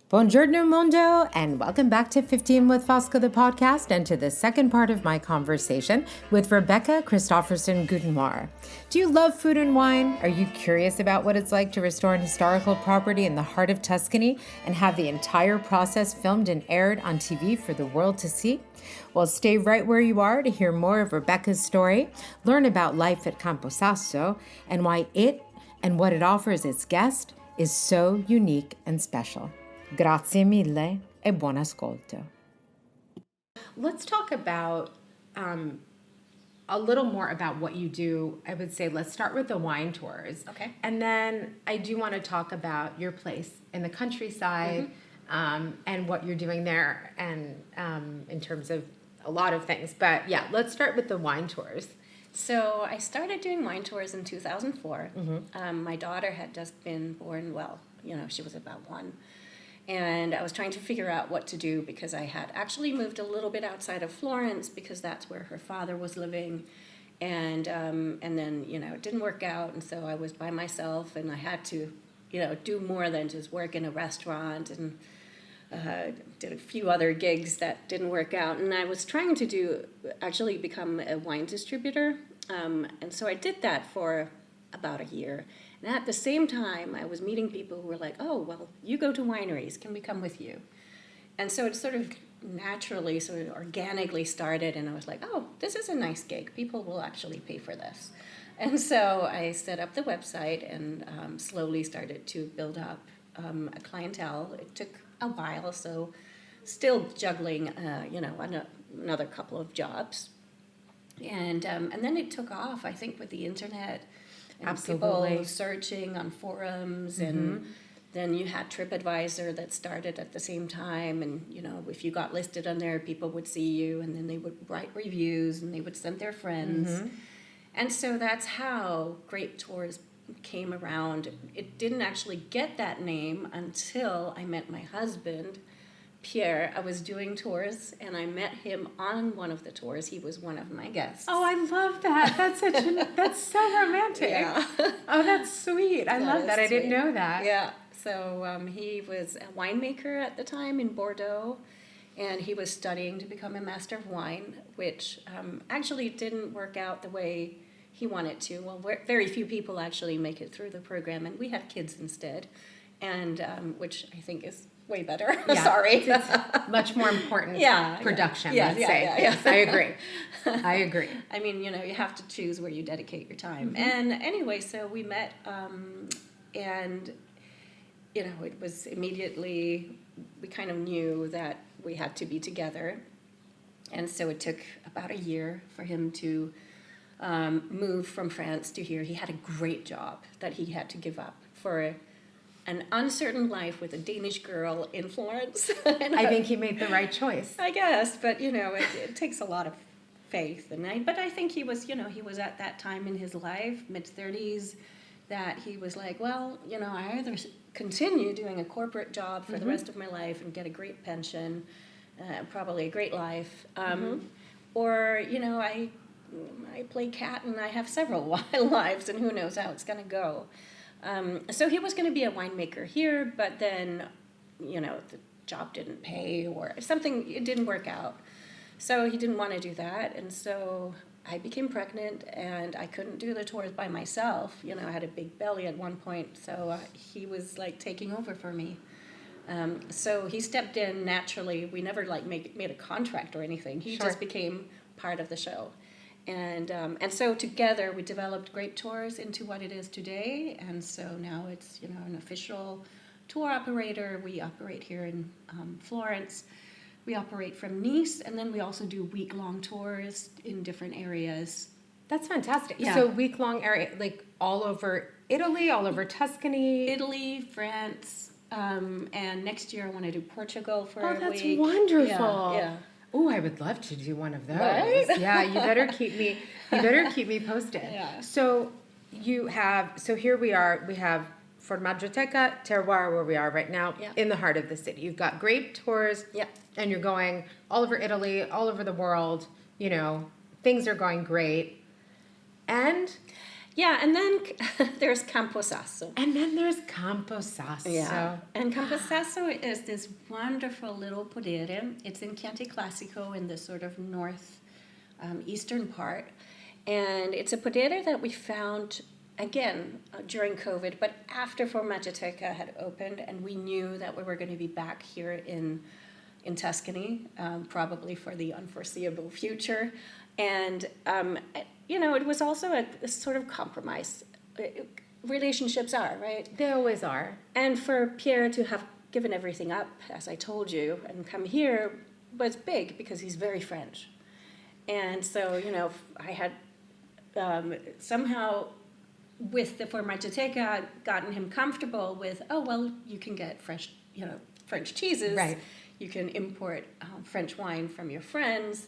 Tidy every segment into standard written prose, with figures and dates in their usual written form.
Buongiorno Mondo, and welcome back to 15 with Fosco, the podcast, and to the second part of my conversation with Rebecca Christophersen Gouttenoire. Do you love food and wine? Are you curious about what it's like to restore an historical property in the heart of Tuscany and have the entire process filmed and aired on TV for the world to see? Well, stay right where you are to hear more of Rebecca's story, learn about life at Campo Sasso, and why it and what it offers its guests is so unique and special. Grazie mille e buon ascolto. Let's talk about a little more about what you do. I would say let's start with the wine tours. Okay. And then I do want to talk about your place in the countryside and what you're doing there and in terms of a lot of things. But yeah, let's start with the wine tours. So I started doing wine tours in 2004. My daughter had just been born, she was about one. And I was trying to figure out what to do because I had actually moved a little bit outside of Florence because that's where her father was living. And then, it didn't work out. And so I was by myself and I had to, do more than just work in a restaurant and did a few other gigs that didn't work out. And I was trying to become a wine distributor. And so I did that for about a year. And at the same time, I was meeting people who were like, oh, well, you go to wineries. Can we come with you? And so it sort of naturally, sort of organically started. And I was like, oh, this is a nice gig. People will actually pay for this. And so I set up the website and slowly started to build up a clientele. It took a while, so still juggling, another couple of jobs. And then it took off, I think, with the internet. And Absolutely. People searching on forums, and then you had TripAdvisor that started at the same time, and if you got listed on there, people would see you, and then they would write reviews, and they would send their friends, and so that's how Grape Tours came around. It didn't actually get that name until I met my husband, Pierre. I was doing tours, and I met him on one of the tours. He was one of my guests. Oh, I love that. That's so romantic. Yeah. Oh, that's sweet. I love that. I didn't know that. Yeah. So he was a winemaker at the time in Bordeaux, and he was studying to become a master of wine, which actually didn't work out the way he wanted to. Well, very few people actually make it through the program, and we had kids instead, and which I think is way better. Yeah, Sorry. it's much more important production, let's say. Yeah. Yes, I agree. I mean, you have to choose where you dedicate your time. And anyway, so we met, and, it was immediately, we kind of knew that we had to be together. And so it took about a year for him to move from France to here. He had a great job that he had to give up for an uncertain life with a Danish girl in Florence. I think he made the right choice. I guess, but it takes a lot of faith, but I think he was at that time in his life, mid-30s, that he was like, well, I either continue doing a corporate job for the rest of my life and get a great pension, probably a great life, or I play cat and I have several lives, and who knows how it's going to go. So he was going to be a winemaker here, but then, the job didn't pay or something, it didn't work out. So he didn't want to do that. And so I became pregnant and I couldn't do the tours by myself. I had a big belly at one point. So he was like taking over for me. So he stepped in naturally. We never made a contract or anything. He just became part of the show. And so together we developed Grape Tours into what it is today. And so now it's, an official tour operator. We operate here in Florence. We operate from Nice, and then we also do week-long tours in different areas. That's fantastic. Yeah. So week-long area, like all over Italy, all over Tuscany. Italy, France, and next year I want to do Portugal for a week. Oh, that's wonderful. Yeah. Oh, I would love to do one of those. Right? Yeah, you better keep me posted. Yeah. So here we have Formaggioteca Terroir, where we are right now, in the heart of the city. You've got Grape Tours, and you're going all over Italy, all over the world. Things are going great. And Yeah, and then there's Campo Sasso. And then there's Campo Sasso. Yeah, and Campo Sasso is this wonderful little podere. It's in Chianti Classico in the sort of north eastern part. And it's a podere that we found, again, during COVID, but after Formaggioteca had opened, and we knew that we were going to be back here in Tuscany, probably for the unforeseeable future. And, it was also a sort of compromise. Relationships are, right? They always are. And for Pierre to have given everything up, as I told you, and come here was big because he's very French. And so, I had somehow with the Formaggioteca gotten him comfortable with, you can get fresh, French cheeses. Right. You can import French wine from your friends.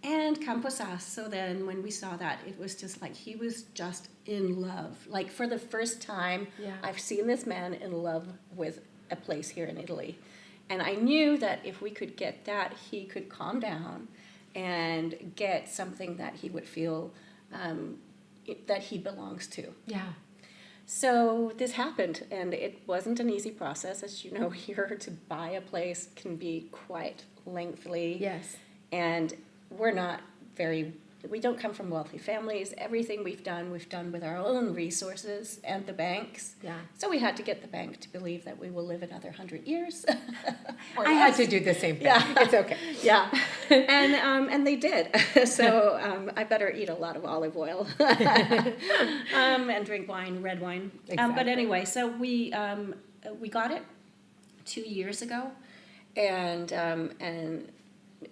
And Campo Sasso, then when we saw that, it was just like he was just in love. Like for the first time, I've seen this man in love with a place here in Italy. And I knew that if we could get that, he could calm down and get something that he would feel that he belongs to. Yeah. So this happened, and it wasn't an easy process. As you know, here to buy a place can be quite lengthy. Yes. And we don't come from wealthy families. Everything we've done with our own resources and the banks. Yeah. So we had to get the bank to believe that we will live another 100 years. I had to do the same thing. Yeah. It's okay. Yeah. And they did. So I better eat a lot of olive oil and drink wine, red wine. Exactly. But anyway, so we got it 2 years ago, and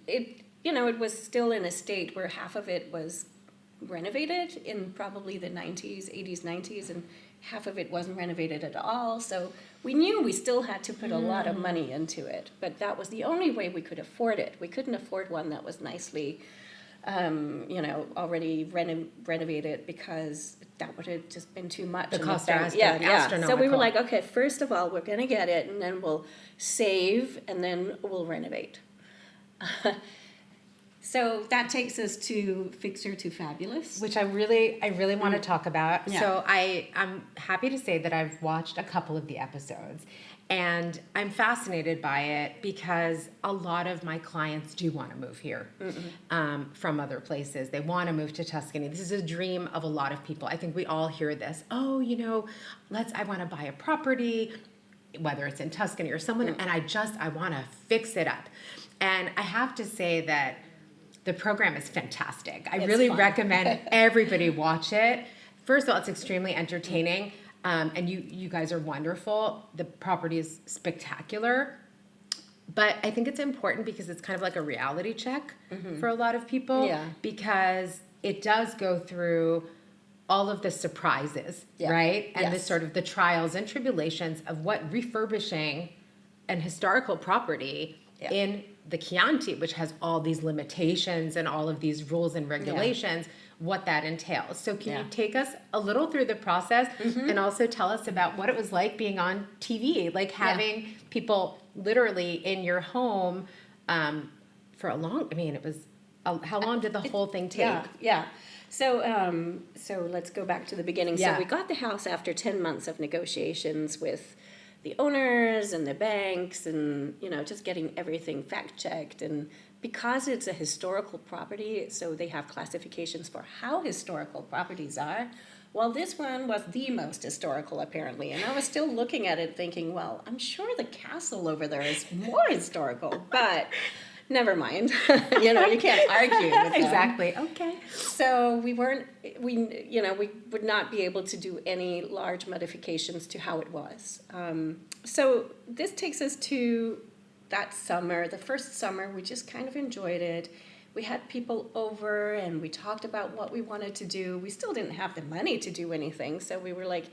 it. It was still in a state where half of it was renovated in probably the 80s, 90s, and half of it wasn't renovated at all. So we knew we still had to put a lot of money into it, but that was the only way we could afford it. We couldn't afford one that was nicely, already renovated, because that would have just been too much. The costs are astronomical. So we were like, okay, first of all, we're going to get it, and then we'll save, and then we'll renovate. So that takes us to Fixer to Fabulous, which I really want to talk about. Yeah. So I'm happy to say that I've watched a couple of the episodes, and I'm fascinated by it because a lot of my clients do want to move here from other places. They want to move to Tuscany. This is a dream of a lot of people. I think we all hear this. Oh, I want to buy a property, whether it's in Tuscany or someone, and I want to fix it up. And I have to say that the program is fantastic. I really recommend everybody watch it. First of all, it's extremely entertaining, and you guys are wonderful. The property is spectacular. But I think it's important because it's kind of like a reality check for a lot of people, because it does go through all of the surprises, right? And the sort of the trials and tribulations of what refurbishing an historical property in the Chianti, which has all these limitations and all of these rules and regulations, what that entails. So can you take us a little through the process and also tell us about what it was like being on TV, like having people literally in your home for how long did the whole thing take? Yeah. So let's go back to the beginning. Yeah. So we got the house after 10 months of negotiations with the owners and the banks, and just getting everything fact checked. And because it's a historical property, so they have classifications for how historical properties are. Well, this one was the most historical, apparently, and I was still looking at it thinking, well, I'm sure the castle over there is more historical, but never mind. You can't argue with them. Exactly. Okay. So we would not be able to do any large modifications to how it was. So this takes us to that summer. The first summer, we just kind of enjoyed it. We had people over, and we talked about what we wanted to do. We still didn't have the money to do anything, so we were like,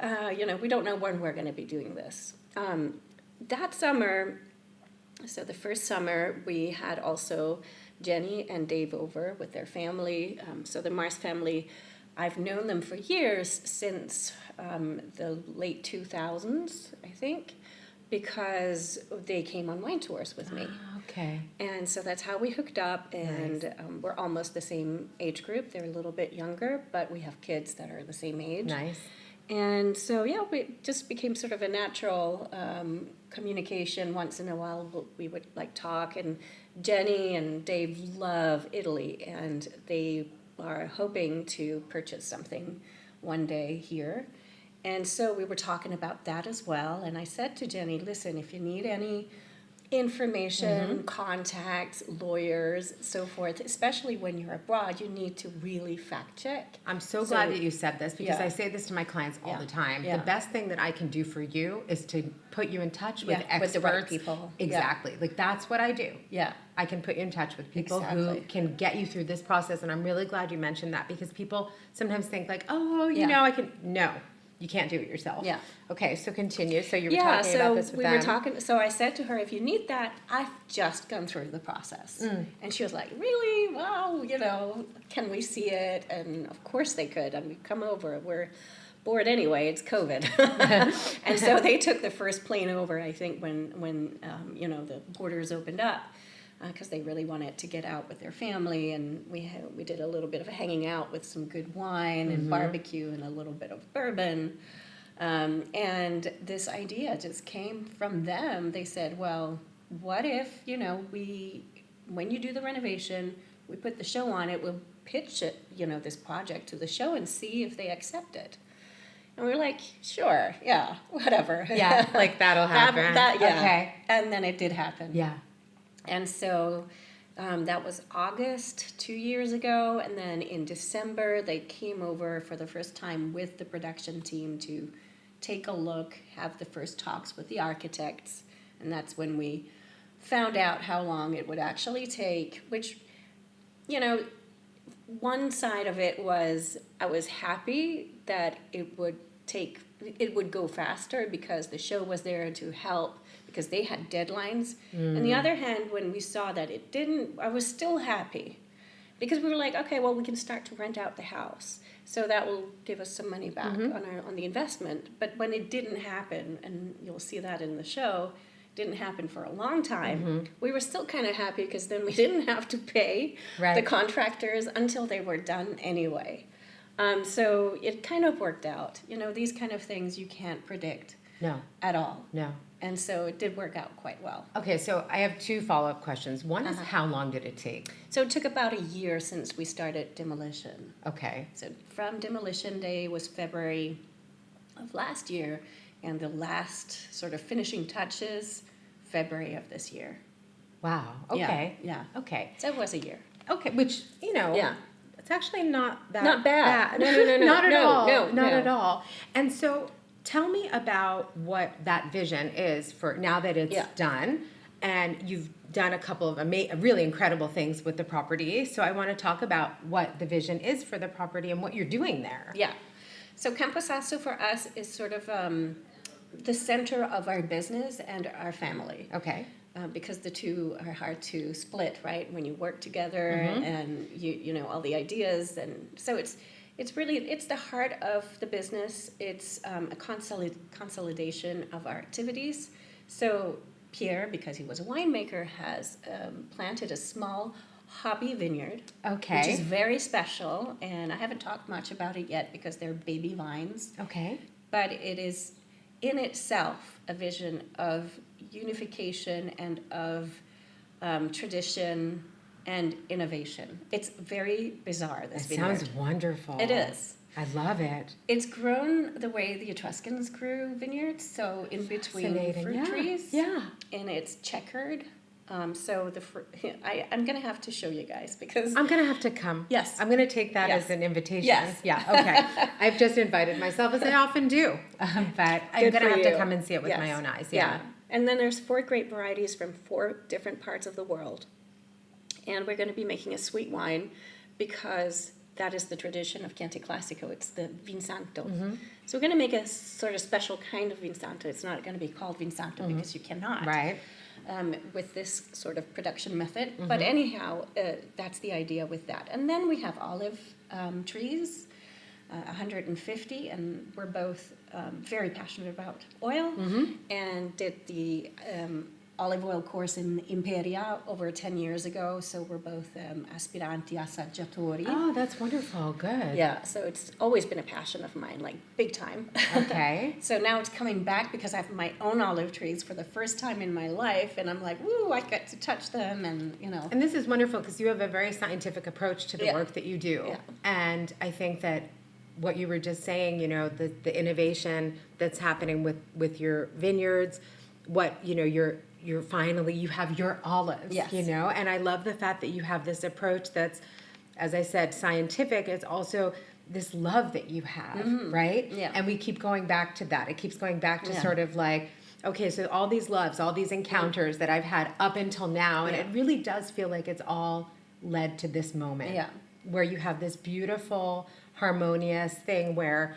we don't know when we're going to be doing this. That summer. So the first summer, we had also Jenny and Dave over with their family. So the Mars family, I've known them for years, since the late 2000s, I think, because they came on wine tours with me. Okay. And so that's how we hooked up, and Nice. we're almost the same age group. They're a little bit younger, but we have kids that are the same age. Nice. And so, yeah, we just became sort of a natural communication. Once in a while, we would like talk. And Jenny and Dave love Italy, and they are hoping to purchase something one day here. And so we were talking about that as well. And I said to Jenny, listen, if you need any information, contacts, lawyers, so forth, especially when you're abroad, you need to really fact check. I'm so glad that you said this, because I say this to my clients all Yeah. the time. Yeah. The best thing that I can do for you is to put you in touch with experts. With the right people. Exactly. Like, that's what I do. Yeah. I can put you in touch with people Exactly. who can get you through this process. And I'm really glad you mentioned that, because people sometimes think like, oh, you Yeah. know, I can. No, you can't do it yourself. Yeah. Okay, so continue. So you were Yeah, talking so about this with we them. were talking. So I said to her, if you need that, I've just gone through the process. And she was like, really? Wow, you know, can we see it? And of course they could. I mean, come over. We're bored anyway. It's COVID. And so they took the first plane over, I think, when you know, the borders opened up, because they really wanted to get out with their family. And we did a little bit of a hanging out with some good wine and barbecue and a little bit of bourbon. And this idea just came from them. They said, well, what if, you know, when you do the renovation, we put the show on it, we'll pitch it, you know, this project to the show and see if they accept it. And we were like, sure, yeah, whatever. Yeah, like that'll happen. Yeah. Okay. And then it did happen. Yeah. And so that was August 2 years ago. And then in December, they came over for the first time with the production team to take a look, have the first talks with the architects. And that's when we found out how long it would actually take, which, you know, one side of it was I was happy that it would go faster because the show was there to help, because they had deadlines. On the other hand, when we saw that it didn't, I was still happy, because we were like, okay, well, we can start to rent out the house, so that will give us some money back on the investment. But when it didn't happen, and you'll see that in the show, didn't happen for a long time, we were still kind of happy, because then we didn't have to pay the contractors until they were done anyway. So it kind of worked out. You know, these kind of things you can't predict. No. At all. No. And so it did work out quite well. Okay, so I have two follow-up questions. One is, how long did it take? So it took about a year since we started demolition. Okay. So from demolition day was February of last year, and the last sort of finishing touches, February of this year. Wow. Okay. Yeah. Okay. So it was a year. Okay, which, you know, it's actually not that Not bad. No. Not at all. No. Not at all. And so tell me about what that vision is for now that it's done, and you've done a couple of really incredible things with the property. So I want to talk about what the vision is for the property and what you're doing there. Yeah. So Campo Sasso for us is sort of the center of our business and our family. Okay. Because the two are hard to split, right? When you work together and you know all the ideas, and so it's really the heart of the business. It's a consolidation of our activities. So Pierre, because he was a winemaker, has planted a small hobby vineyard, which is very special, and I haven't talked much about it yet because they're baby vines. Okay. But it is in itself a vision of unification and of tradition and innovation. It's very bizarre, this vineyard. Sounds wonderful. It is. I love it. It's grown the way the Etruscans grew vineyards, so in between fruit trees. Yeah. And it's checkered. So I'm going to have to show you guys, because I'm going to have to come. Yes. I'm going to take that as an invitation. Yes. Yeah, okay. I've just invited myself, as I often do. But I'm going to have to come and see it with my own eyes. Yeah. And then there's 4 grape varieties from 4 different parts of the world. And we're going to be making a sweet wine, because that is the tradition of Chianti Classico. It's the Vinsanto. So we're going to make a sort of special kind of Vinsanto. It's not going to be called Vinsanto because you cannot. Right. With this sort of production method. But anyhow, that's the idea with that. And then we have olive trees, 150, and we're both very passionate about oil, and did the olive oil course in Imperia over 10 years ago, so we're both aspiranti assaggiatori. Oh, that's wonderful. Good. Yeah, so it's always been a passion of mine, like big time. Okay. So now it's coming back because I have my own olive trees for the first time in my life, and I'm like, woo, I get to touch them, and And this is wonderful because you have a very scientific approach to the work that you do. Yeah. And I think that what you were just saying, the innovation that's happening with your vineyards, you're finally, you have your olives, Yes. and I love the fact that you have this approach that's, as I said, scientific. It's also this love that you have, right? Yeah. And we keep going back to that. It keeps going back to sort of like, okay, so all these loves, all these encounters that I've had up until now, and it really does feel like it's all led to this moment. Yeah. Where you have this beautiful, harmonious thing where,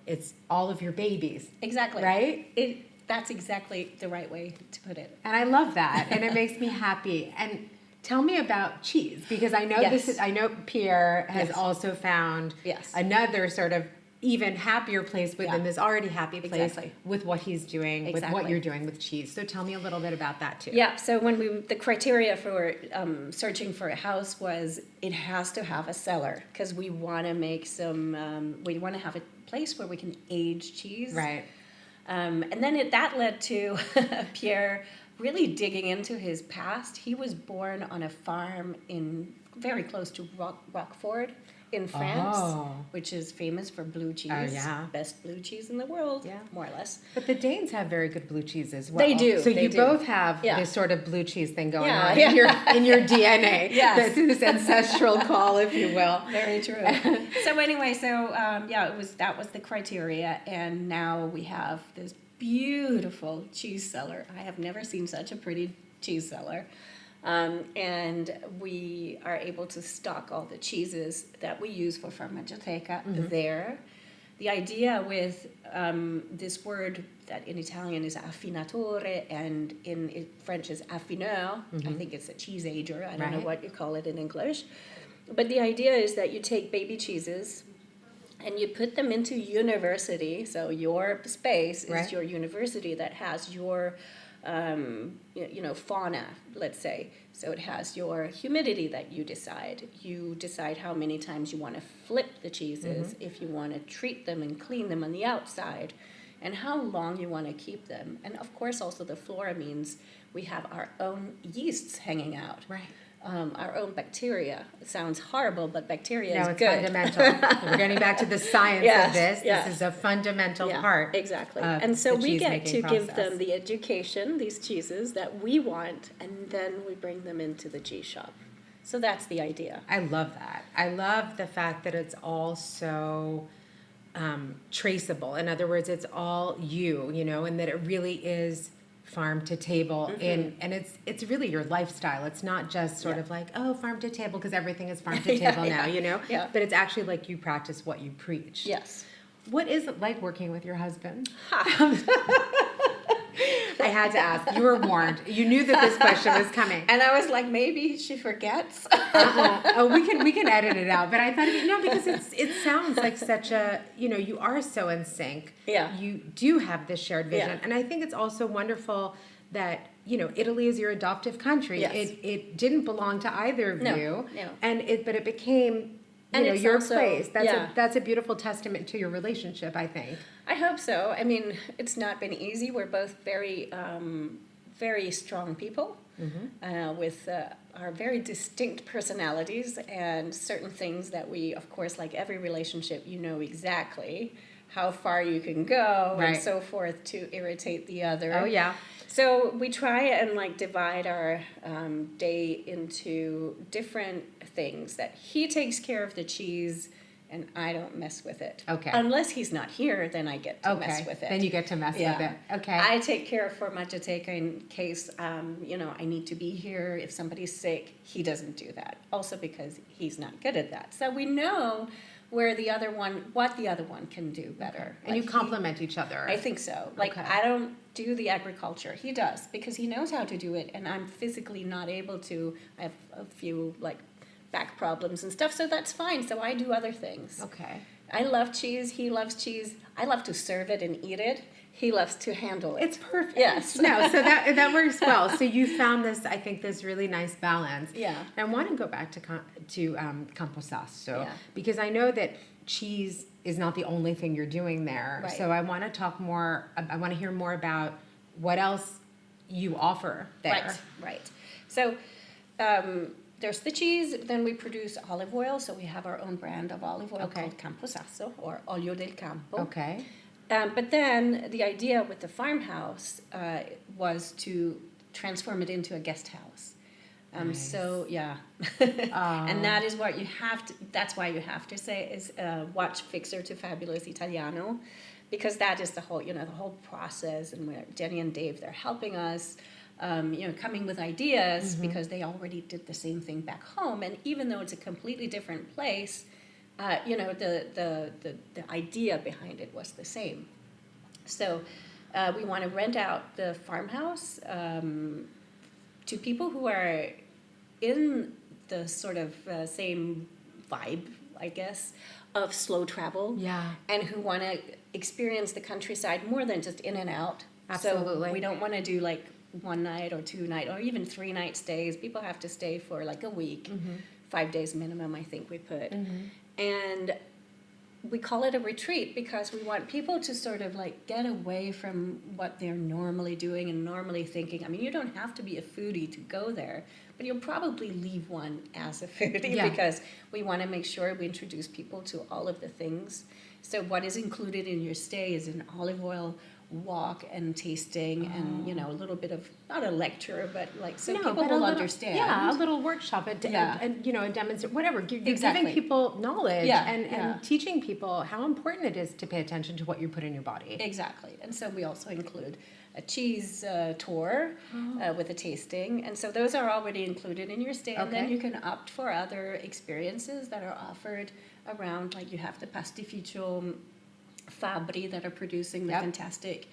it's all of your babies. Exactly. Right? That's exactly the right way to put it. And I love that, and it makes me happy. And tell me about cheese, because I know I know Pierre has also found another sort of even happier place within this already happy place with what he's doing, with what you're doing with cheese. So tell me a little bit about that too. Yeah, so the criteria for searching for a house was it has to have a cellar, because we want to make we want to have a place where we can age cheese. Right. And then that led to Pierre really digging into his past. He was born on a farm very close to Roquefort in France, which is famous for blue cheese. Oh, yeah. Best blue cheese in the world, more or less. But the Danes have very good blue cheese as well. They do. So you both have this sort of blue cheese thing going on in your DNA. Yes. This ancestral call, if you will. Very true. So anyway, that was the criteria, and now we have this beautiful cheese cellar. I have never seen such a pretty cheese cellar. And we are able to stock all the cheeses that we use for Farmaggioteca there. The idea with this word that in Italian is affinatore and in French is affineur, I think it's a cheese ager, I don't know what you call it in English. But the idea is that you take baby cheeses and you put them into university, so your space is your university that has your fauna, let's say. So it has your humidity that you decide. You decide how many times you want to flip the cheeses, if you want to treat them and clean them on the outside, and how long you want to keep them. And of course, also the flora means we have our own yeasts hanging out. Right. Our own bacteria. It sounds horrible, but bacteria is it's good. Fundamental. We're getting back to the science of this. Yes. This is a fundamental part. Exactly. And so we get to give them the education, these cheeses, that we want, and then we bring them into the cheese shop. So that's the idea. I love that. I love the fact that it's all so traceable. In other words, it's all you, and that it really is farm to table and it's really your lifestyle. It's not just sort of like, farm to table, because everything is farm to table now, Yeah. But it's actually like you practice what you preach. Yes. What is it like working with your husband? I had to ask. You were warned. You knew that this question was coming. And I was like, maybe she forgets. Oh, we can edit it out. But I thought, because it sounds like such a, you are so in sync. Yeah. You do have this shared vision. Yeah. And I think it's also wonderful that, Italy is your adoptive country. Yes. It didn't belong to either of you. No. But it became, your also, place. That's a beautiful testament to your relationship, I think. I hope so. I mean, it's not been easy. We're both very, very strong people with our very distinct personalities and certain things that we, of course, like every relationship, exactly how far you can go and so forth to irritate the other. Oh, yeah. So we try and divide our day into different things, that he takes care of the cheese and I don't mess with it. Okay. Unless he's not here, then I get to mess with it. Then you get to mess with it. Okay. I take care of Farmaggioteca in case, I need to be here. If somebody's sick, he doesn't do that. Also because he's not good at that. So we know what the other one can do better. And you complement each other. I think so. I don't do the agriculture. He does, because he knows how to do it, and I'm physically not able to. I have a few, back problems and stuff, so that's fine. So I do other things. Okay. I love cheese. He loves cheese. I love to serve it and eat it. he loves to handle it. It's perfect. Yes. No, so that works well. So you found this, I think, this really nice balance. Yeah. And I want to go back to Campo Sasso, Yeah. because I know that cheese is not the only thing you're doing there. Right. So I want to talk more. I want to hear more about what else you offer there. Right. So there's the cheese. Then we produce olive oil. So we have our own brand of olive oil called Campo Sasso, or Olio del Campo. Okay. But then the idea with the farmhouse was to transform it into a guest house. Nice. So yeah, and that is what you have to. That's why you have to say is watch Fixer to Fabulous Italiano, because that is the whole the whole process. And where Jenny and Dave, they're helping us, coming with ideas because they already did the same thing back home. And even though it's a completely different place, the idea behind it was the same. So we want to rent out the farmhouse to people who are in the sort of same vibe, I guess, of slow travel. Yeah. And who want to experience the countryside more than just in and out. Absolutely. So we don't want to do like 1 night or 2 night or even 3 night stays. People have to stay for like a week, 5 days minimum, I think we put. And we call it a retreat because we want people to sort of like get away from what they're normally doing and normally thinking. I mean, you don't have to be a foodie to go there, but you'll probably leave one as a foodie because we want to make sure we introduce people to all of the things. So what is included in your stay is an olive oil walk and tasting and a little bit of not a lecture but like so people will understand. A little workshop and a demonstration, whatever. Exactly. Giving people knowledge and Yeah. teaching people how important it is to pay attention to what you put in your body. Exactly. And so we also include a cheese tour with a tasting, and so those are already included in your stay. And then you can opt for other experiences that are offered around, like you have the pastificio Fabri that are producing the fantastic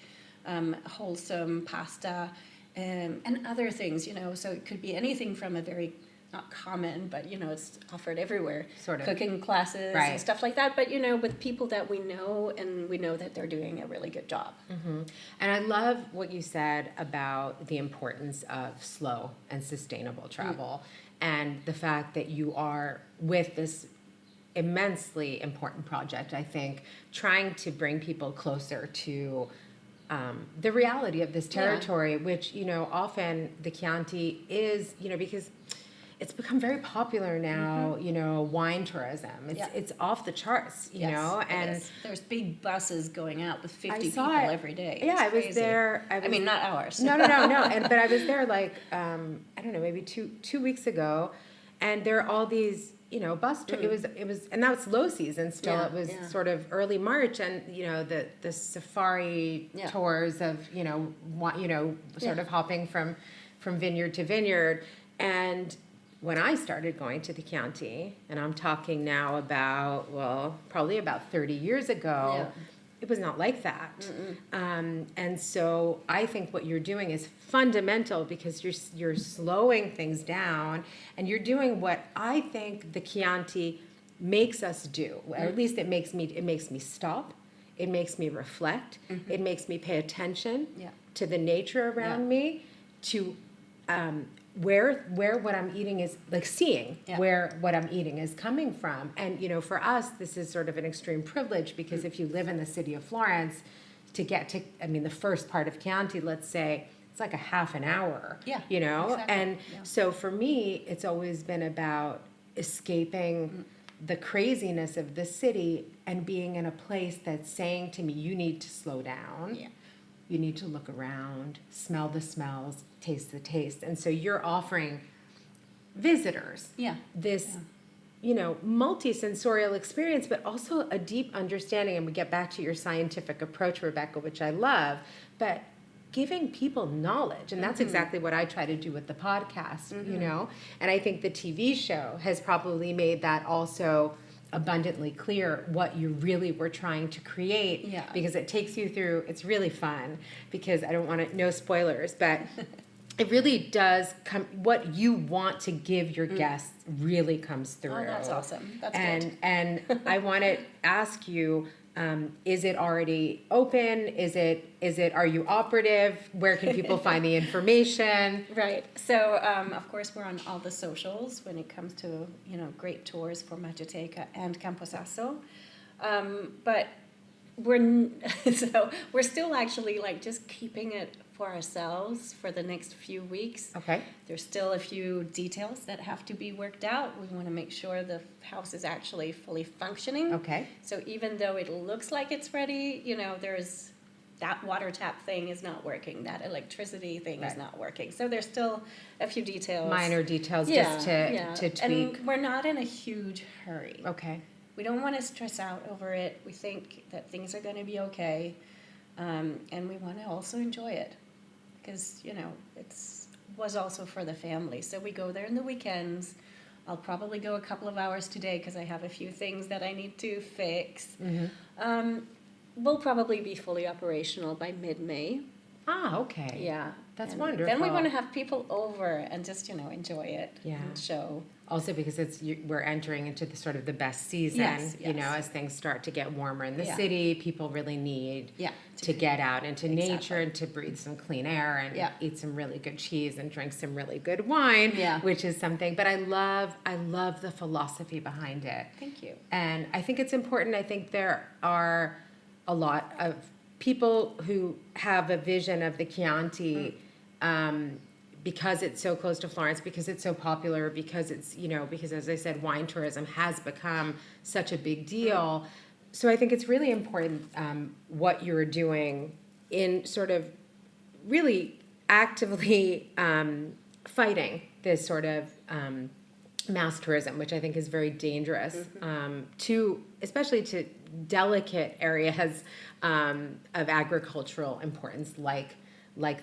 wholesome pasta and other things, so it could be anything from a very not common, but it's offered everywhere, sort of cooking classes and stuff like that, but with people that we know and we know that they're doing a really good job. And I love what you said about the importance of slow and sustainable travel and the fact that you are with this immensely important project, I think, trying to bring people closer to the reality of this territory, which, often the Chianti is, because it's become very popular now, wine tourism. It's off the charts, know, and there's big buses going out with 50 people every day. Yeah, I was there. I mean, not ours. No. But I was there like, I don't know, maybe two weeks ago, and there are all these, bus tours. It was, and that was low season still. It was sort of early March, and the safari tours of sort of hopping from vineyard to vineyard. And when I started going to the Chianti, and I'm talking now about probably about 30 years ago. It was not like that. And so I think what you're doing is fundamental because you're slowing things down and you're doing what I think the Chianti makes us do. Or at least it makes me stop. It makes me reflect. It makes me pay attention to the nature around me, to where what I'm eating is, like, seeing where what I'm eating is coming from. And, for us, this is sort of an extreme privilege because if you live in the city of Florence, to get to, the first part of Chianti, let's say, it's like a half an hour, Exactly. And so for me, it's always been about escaping the craziness of the city and being in a place that's saying to me, you need to slow down. You need to look around, smell the smells, taste the taste. And so you're offering visitors this, multi-sensorial experience, but also a deep understanding. And we get back to your scientific approach, Rebecca, which I love, but giving people knowledge. And that's exactly what I try to do with the podcast, And I think the TV show has probably made that also abundantly clear what you really were trying to create because it takes you through. It's really fun because I don't want to, no spoilers, but it really does come, what you want to give your guests really comes through. Oh, that's awesome. That's good. And I want to ask you, Is it already open? Are you operative? Where can people find the information? Right. So, of course, we're on all the socials when it comes to, Grape Tours for Magiteca and Campo Sasso. But we're still actually like just keeping it for ourselves for the next few weeks. Okay. There's still a few details that have to be worked out. We want to make sure the house is actually fully functioning. Okay. So even though it looks like it's ready, there's that water tap thing is not working. That electricity thing is not working. So there's still a few details. Minor details just to tweak. And we're not in a huge hurry. Okay. We don't want to stress out over it. We think that things are going to be okay. And we want to also enjoy it. Because, it was also for the family. So we go there in the weekends. I'll probably go a couple of hours today because I have a few things that I need to fix. Mm-hmm. We'll probably be fully operational by mid-May. Ah, okay. Yeah. That's and wonderful. Then we want to have people over and just, enjoy it and show. Also because we're entering into the best season, as things start to get warmer in the city, people really need to get out into nature and to breathe some clean air and eat some really good cheese and drink some really good wine, which is something. But I love the philosophy behind it. Thank you. And I think it's important. I think there are a lot of people who have a vision of the Chianti because it's so close to Florence, because it's so popular, because it's, because as I said, wine tourism has become such a big deal. So I think it's really important what you're doing in sort of really actively fighting this sort of mass tourism, which I think is very dangerous especially to delicate areas of agricultural importance like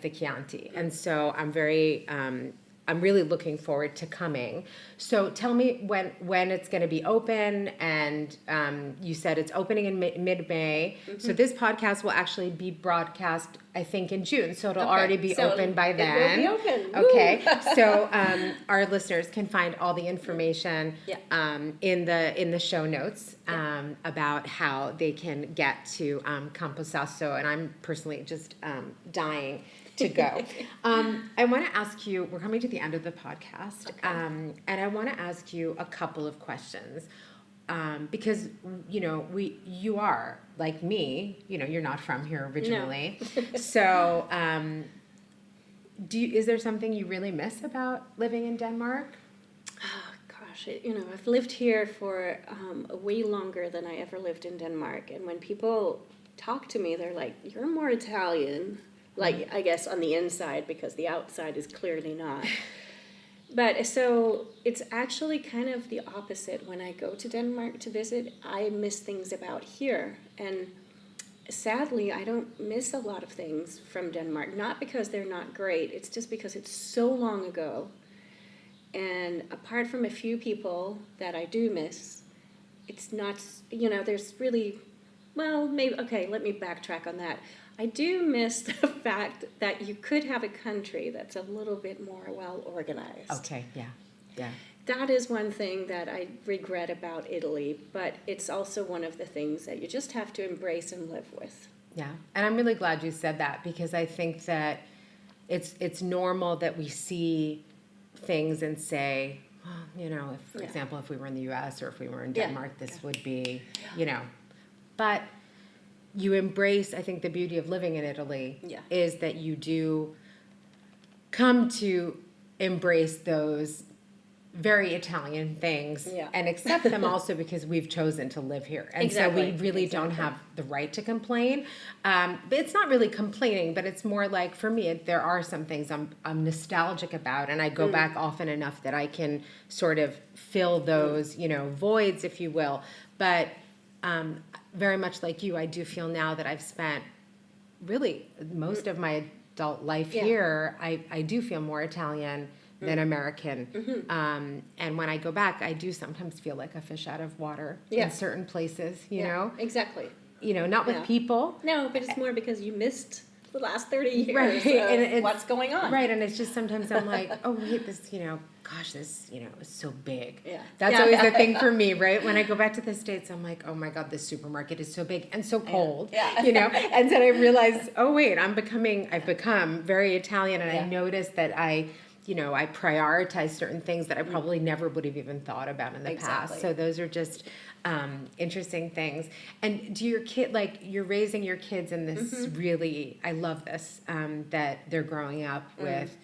the Chianti. And so I'm really looking forward to coming. So tell me when it's going to be open, and you said it's opening in mid-May. Mm-hmm. So this podcast will actually be broadcast, I think, in June. So it'll already be open by then. It will be open. Okay. So our listeners can find all the information in the show notes about how they can get to Campo Sasso, and I'm personally just dying to go. I want to ask you, we're coming to the end of the podcast, and I want to ask you a couple of questions, because, you are, like me, you're not from here originally. No. So is there something you really miss about living in Denmark? Oh, gosh, I've lived here for way longer than I ever lived in Denmark. And when people talk to me, they're like, you're more Italian. Like, I guess on the inside, because the outside is clearly not. But so it's actually kind of the opposite. When I go to Denmark to visit, I miss things about here. And sadly, I don't miss a lot of things from Denmark. Not because they're not great. It's just because it's so long ago. And apart from a few people that I do miss, it's not, there's really, let me backtrack on that. I do miss the fact that you could have a country that's a little bit more well organized. Okay, yeah. That is one thing that I regret about Italy, but it's also one of the things that you just have to embrace and live with. Yeah, and I'm really glad you said that, because I think that it's normal that we see things and say, well, for example, if we were in the U.S. or if we were in Denmark, this would be, but you embrace, I think the beauty of living in Italy is that you do come to embrace those very Italian things and accept them also because we've chosen to live here. And so we really don't have the right to complain. But it's not really complaining, but it's more like, for me, there are some things I'm nostalgic about, and I go back often enough that I can sort of fill those, voids, if you will. But very much like you, I do feel now that I've spent really most of my adult life here, I do feel more Italian than American. And when I go back, I do sometimes feel like a fish out of water in certain places, you know? Exactly. Not with people. No, but it's more because you missed the last 30 years right. of And what's going on. Right, and it's just sometimes I'm like, oh wait, this, gosh, this, is so big. Yeah. That's always the thing for me, right? When I go back to the States, I'm like, oh my God, this supermarket is so big and so cold. Yeah. And then I realize, oh wait, I've become very Italian, and I noticed that I prioritize certain things that I probably never would have even thought about in the past. So those are just interesting things. And do your kid, like, you're raising your kids in this really, I love this, that they're growing up with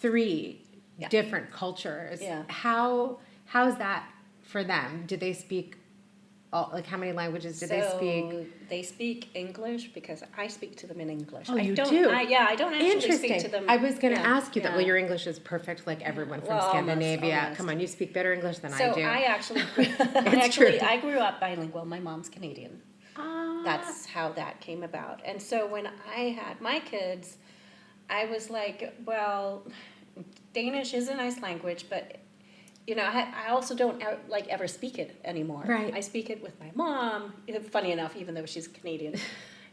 3 different cultures. Yeah. How's that for them? Do they speak how many languages do they speak? They speak English because I speak to them in English. Oh, you do? I don't actually speak to them. I was going to ask you that. Well, your English is perfect, like everyone from Scandinavia. Almost. Come on, you speak better English than I do. So I actually, I grew up bilingual. My mom's Canadian. That's how that came about. And so when I had my kids, I was like, well, Danish is a nice language, but I also don't ever speak it anymore. Right. I speak it with my mom. Funny enough, even though she's Canadian,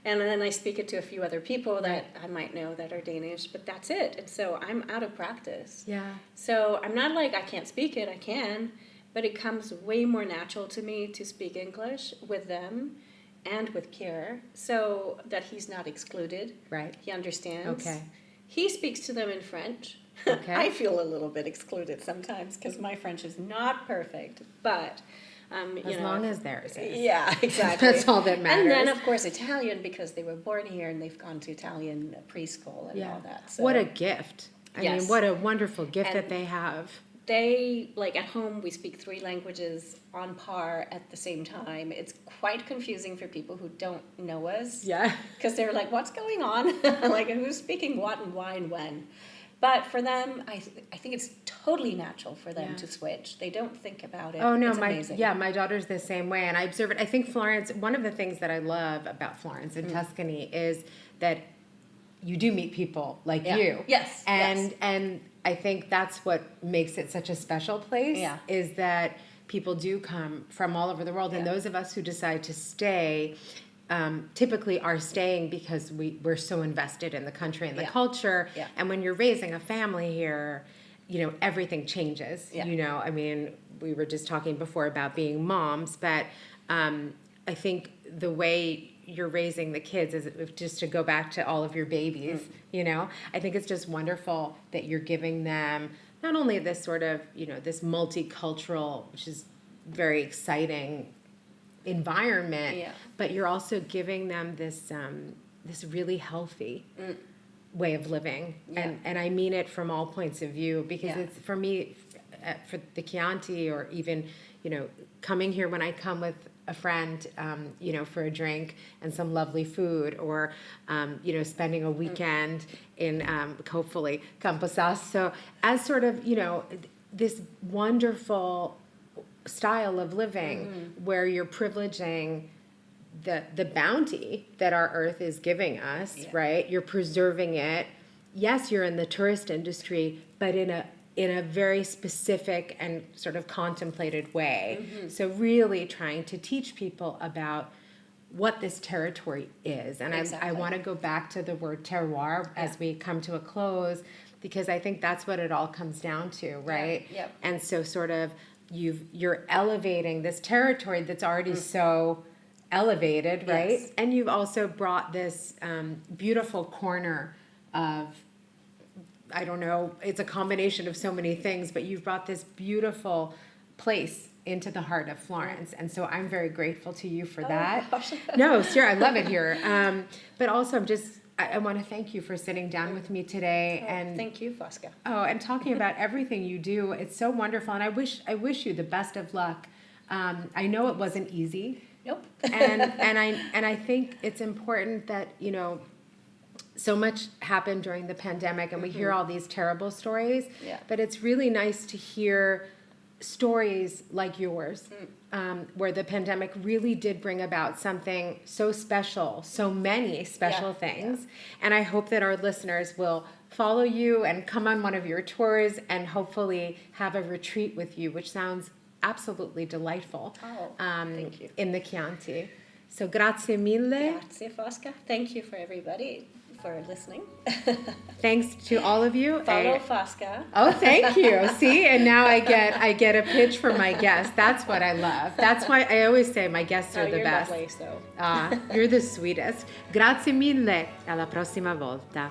and then I speak it to a few other people that I might know that are Danish. But that's it. And so I'm out of practice. Yeah. So I'm not like I can't speak it. I can, but it comes way more natural to me to speak English with them and with Kier, so that he's not excluded. Right. He understands. Okay. He speaks to them in French. Okay. I feel a little bit excluded sometimes because my French is not perfect, but as long as theirs is. Yeah, exactly. That's all that matters. And then, of course, Italian, because they were born here and they've gone to Italian preschool and all that. So. What a gift. I mean, what a wonderful gift that they have. They, at home, we speak 3 languages on par at the same time. It's quite confusing for people who don't know us. Yeah. Because they're like, what's going on? Who's speaking what and why and when? But for them, I think it's totally natural for them to switch. They don't think about it. Oh, no, it's amazing. my daughter's the same way, and I observe it. I think Florence, one of the things that I love about Florence and Tuscany is that you do meet people like you. Yes. And I think that's what makes it such a special place, is that people do come from all over the world, and those of us who decide to stay typically are staying because we're so invested in the country and the culture. Yeah. And when you're raising a family here, everything changes. Yeah. I mean, we were just talking before about being moms, but I think the way you're raising the kids is just to go back to all of your babies, I think it's just wonderful that you're giving them not only this sort of, this multicultural, which is very exciting environment, but you're also giving them this this really healthy way of living, and I mean it from all points of view, because it's, for me, for the Chianti, or even coming here when I come with a friend, for a drink and some lovely food, or spending a weekend in hopefully Campo Sasso as sort of this wonderful style of living where you're privileging the bounty that our earth is giving us, right? You're preserving it. Yes, you're in the tourist industry, but in a very specific and sort of contemplated way. So really trying to teach people about what this territory is. And I want to go back to the word terroir as we come to a close, because I think that's what it all comes down to, right? Yep. And so sort of you're elevating this territory that's already so elevated, right? Yes. And you've also brought this beautiful corner of, I don't know, it's a combination of so many things, but you've brought this beautiful place into the heart of Florence. And so I'm very grateful to you for that. Gosh. No, sure, I love it here. But also I want to thank you for sitting down with me today. And thank you, Fosca. Oh, and talking about everything you do. It's so wonderful. And I wish you the best of luck. I know it wasn't easy. Nope. and I think it's important that, so much happened during the pandemic, and we hear all these terrible stories. Yeah. But it's really nice to hear stories like yours, where the pandemic really did bring about something so special, so many special things. Yeah. And I hope that our listeners will follow you and come on one of your tours and hopefully have a retreat with you, which sounds absolutely delightful. Thank you. In the Chianti. So grazie mille. Grazie, Fosca. Thank you for everybody for listening. Thanks to all of you. Follow Fosca. Oh, thank you. See, and now I get a pitch from my guests. That's what I love. That's why I always say my guests are the you're best. Lovely, so. You're the sweetest. Grazie mille. Alla prossima volta.